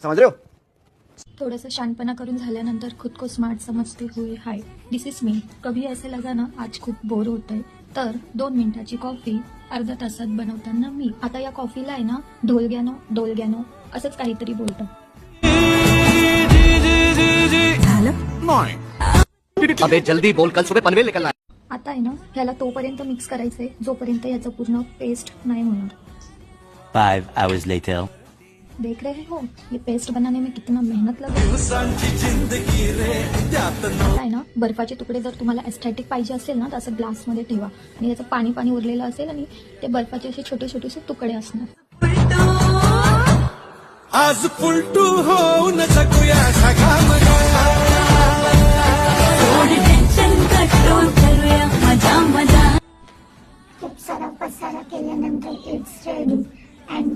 समझ रहे हो? थोड़ा शांतपना करून झाल्यानंतर खुद को स्मार्ट समजते हुए हाय दिस इज मी. कभी ऐसे लगा ना आज खूप बोर होतंय तर 2 मिनिटाची कॉफी अर्धा तासात बनवताना मी. आता या कॉफीला आहे ना डोलग्यानो असंच काहीतरी बोलतं. अबे जल्दी बोल, कल सुबह पनवेल निकलना है. आता आहे ना ह्याला तोपर्यंत मिक्स करायचंय जोपर्यंत याचं पूर्ण पेस्ट नाही होणार. 5 hours later. देख रहे हो ये पेस्ट बनाने में कितना मेहनत लगा है ना. बर्फाचे तुकडे जर तुम्हाला एस्थेटिक पाहिजे असेल ना तर असं ग्लासमध्ये ठेवा आणि त्याचं पाणी पाणी उरलेलं असेल आणि ते बर्फाचे असे छोटे छोटेसे तुकडे असणार. आज पुलटू होऊन जगूया खूप सारा पसारा केल्यानंतर इट्स रेडी.